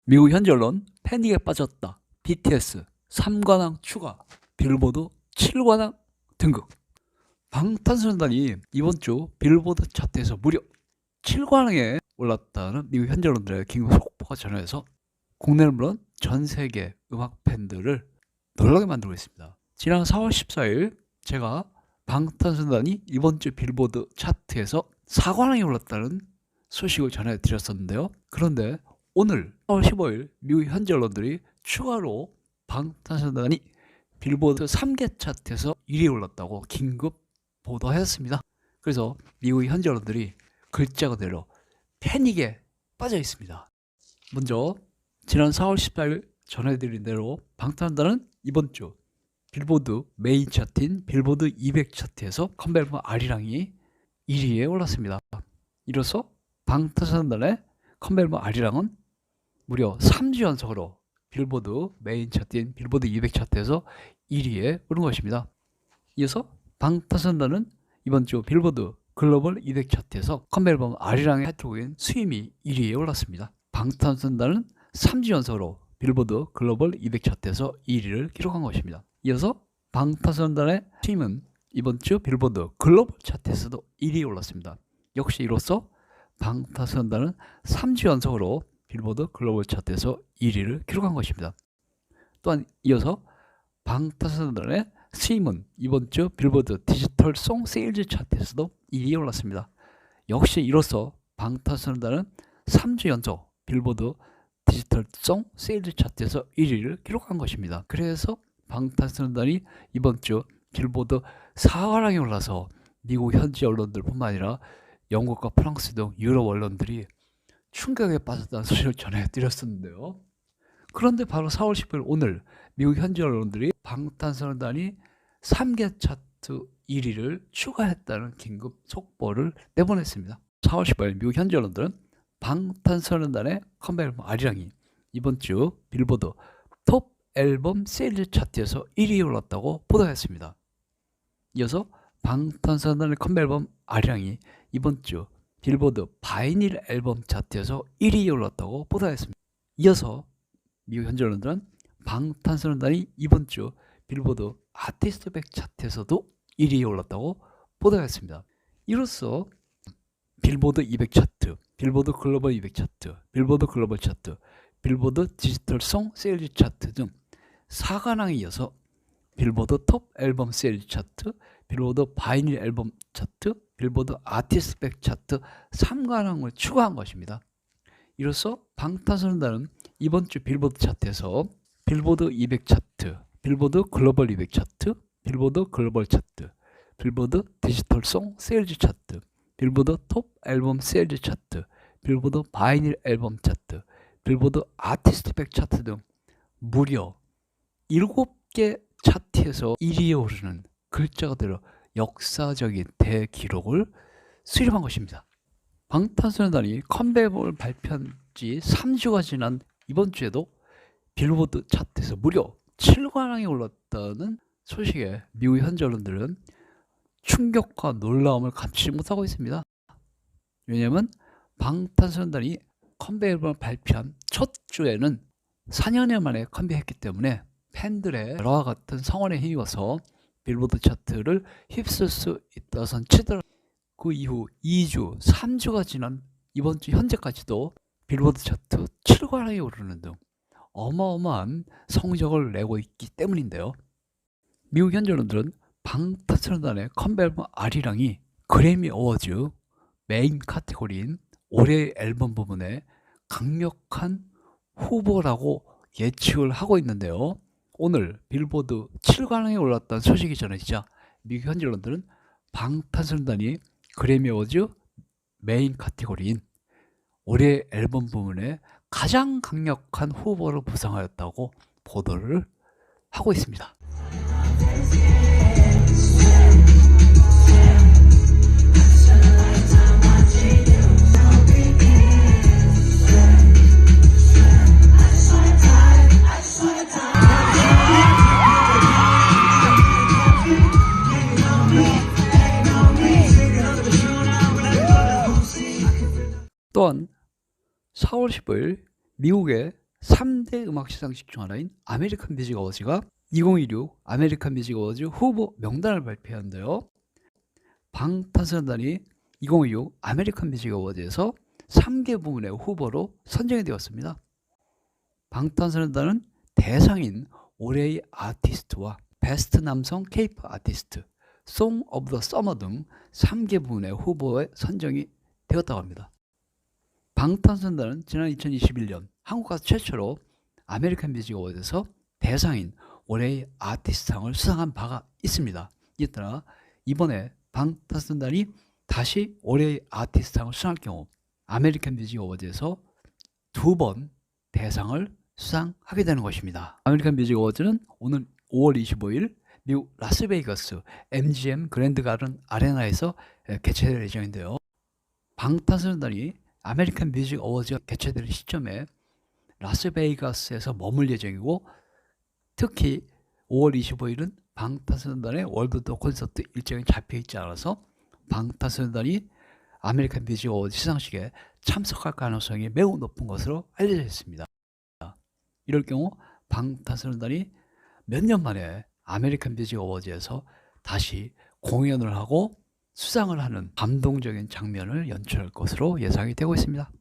미국 현지 언론 패닉에 빠졌다. BTS 3관왕 추가. 빌보드 7관왕 등극. 방탄소년단이 이번 주 빌보드 차트에서 무려 7관왕에 올랐다는 미국 현지 언론들의 긴급 속보가 전해져서 국내는 물론 전 세계 음악 팬들을 놀라게 만들고 있습니다. 지난 4월 14일 제가 방탄소년단이 이번 주 빌보드 차트에서 4관왕에 올랐다는 소식을 전해드렸었는데요. 그런데 오늘 4월 15일 미국 현지 언론들이 추가로 방탄소년단이 빌보드 3개 차트에서 1위에 올랐다고 긴급 보도하였습니다. 그래서 미국 현지 언론들이 글자 그대로 패닉에 빠져 있습니다. 먼저 지난 4월 14일 전해드린 대로 방탄소년단은 이번 주 빌보드 메인 차트인 빌보드 200 차트에서 컴백 앨범 아리랑이 1위에 올랐습니다. 이로써 방탄소년단의 컴백 앨범 아리랑은 무려 3주 연속으로 빌보드 메인 차트인 빌보드 200 차트에서 1위에 오른 것입니다. 이어서 방탄소년단은 이번 주 빌보드 글로벌 200 차트에서 컴백 앨범 아리랑의 타이틀곡인 스위미 1위에 올랐습니다. 방탄소년단은 3주 연속으로 빌보드 글로벌 200 차트에서 1위를 기록한 것입니다. 이어서 방탄소년단의 팀은 이번 주 빌보드 글로벌 차트에서도 1위에 올랐습니다. 역시 이로써 방탄소년단은 3주 연속으로 빌보드 글로벌 차트에서 1위를 기록한 것입니다. 또한 이어서 방탄소년단의 스윙은 이번 주 빌보드 디지털 송 세일즈 차트에서도 1위에 올랐습니다. 역시 이로써 방탄소년단은 3주 연속 빌보드 디지털 송 세일즈 차트에서 1위를 기록한 것입니다. 그래서 방탄소년단이 이번 주 빌보드 4관왕에 올라서 미국 현지 언론들뿐만 아니라 영국과 프랑스 등 유럽 언론들이 충격에 빠졌다는 소식을 전해드렸었는데요. 그런데 바로 4월 10일 오늘 미국 현지 언론들이 방탄소년단이 3개 차트 1위를 추가했다는 긴급 속보를 내보냈습니다. 4월 10일 미국 현지 언론들은 방탄소년단의 컴백 앨범 아리랑이 이번 주 빌보드 톱 앨범 세일즈 차트에서 1위에 올랐다고 보도했습니다. 이어서 방탄소년단의 컴백 앨범 아리랑이 이번 주 빌보드 바이닐 앨범 차트에서 1위에 올랐다고 보도했습니다. 이어서 미국 현지 언론들은 방탄소년단이 이번 주 빌보드 아티스트 백 차트에서도 1위에 올랐다고 보도했습니다. 이로써 빌보드 200 차트, 빌보드 글로벌 200 차트, 빌보드 글로벌 차트, 빌보드 디지털 송 세일즈 차트 등 4관왕에 이어서 빌보드 톱 앨범 세일즈 차트, 빌보드 바이닐 앨범 차트, 빌보드 아티스트 백 차트 3관왕을 추가한 것입니다. 이로써 방탄소년단은 이번 주 빌보드 차트에서 빌보드 200 차트, 빌보드 글로벌 200 차트, 빌보드 글로벌 차트, 빌보드 디지털 송 세일즈 차트, 빌보드 톱 앨범 세일즈 차트, 빌보드 바이닐 앨범 차트, 빌보드 아티스트 백 차트 등 무려 7개 차트에서 1위에 오르는 글자 그대로 역사적인 대기록을 수립한 것입니다. 방탄소년단이 컴백을 발표한 지 3주가 지난 이번 주에도 빌보드 차트에서 무려 7관왕에 올랐다는 소식에 미국 현지 언론들은 충격과 놀라움을 감추지 못하고 있습니다. 왜냐하면 방탄소년단이 컴백 앨범을 발표한 첫 주에는 4년여 만에 컴백했기 때문에 팬들의 열화와 같은 성원에 힘입어서 빌보드 차트를 휩쓸 수 있다선 치더라도 그 이후 2주, 3주가 지난 이번 주 현재까지도 빌보드 차트 7관왕에 오르는 등 어마어마한 성적을 내고 있기 때문인데요. 미국 현지 언론들은 방탄소년단의 컴백 앨범 아리랑이 그래미 어워즈 메인 카테고리인 올해의 앨범 부문에 강력한 후보라고 예측을 하고 있는데요. 오늘 빌보드 7관왕에 올랐다는 소식이 전해지자 미국 현지 언론들은 방탄소년단이 그래미 어워즈 메인 카테고리인 올해 앨범 부문에 가장 강력한 후보를 부상하였다고 보도를 하고 있습니다. 또한 4월 15일 미국의 3대 음악 시상식 중 하나인 아메리칸 뮤직 어워즈가 2016 아메리칸 뮤직 어워즈 후보 명단을 발표했는데요. 방탄소년단이 2016 아메리칸 뮤직 어워즈에서 3개 부문의 후보로 선정이 되었습니다. 방탄소년단은 대상인 올해의 아티스트와 베스트 남성 케이팝 아티스트, 송 오브 더 서머 등 3개 부문의 후보에 선정이 되었다고 합니다. 방탄소년단은 지난 2021년 한국 가수 최초로 아메리칸 뮤직 어워드에서 대상인 올해의 아티스트상을 수상한 바가 있습니다. 이에 따라 이번에 방탄소년단이 다시 올해의 아티스트상을 수상할 경우 아메리칸 뮤직 어워드에서 2번 대상을 수상하게 되는 것입니다. 아메리칸 뮤직 어워드는 오늘 5월 25일 미국 라스베이거스 MGM 그랜드 가든 아레나에서 개최될 예정인데요. 방탄소년단이 아메리칸 뮤직 어워즈가 개최될 시점에 라스베이거스에서 머물 예정이고, 특히 5월 25일은 방탄소년단의 월드투어 콘서트 일정이 잡혀있지 않아서 방탄소년단이 아메리칸 뮤직 어워즈 시상식에 참석할 가능성이 매우 높은 것으로 알려져 있습니다. 이럴 경우 방탄소년단이 몇 년 만에 아메리칸 뮤직 어워즈에서 다시 공연을 하고 수상을 하는 감동적인 장면을 연출할 것으로 예상이 되고 있습니다.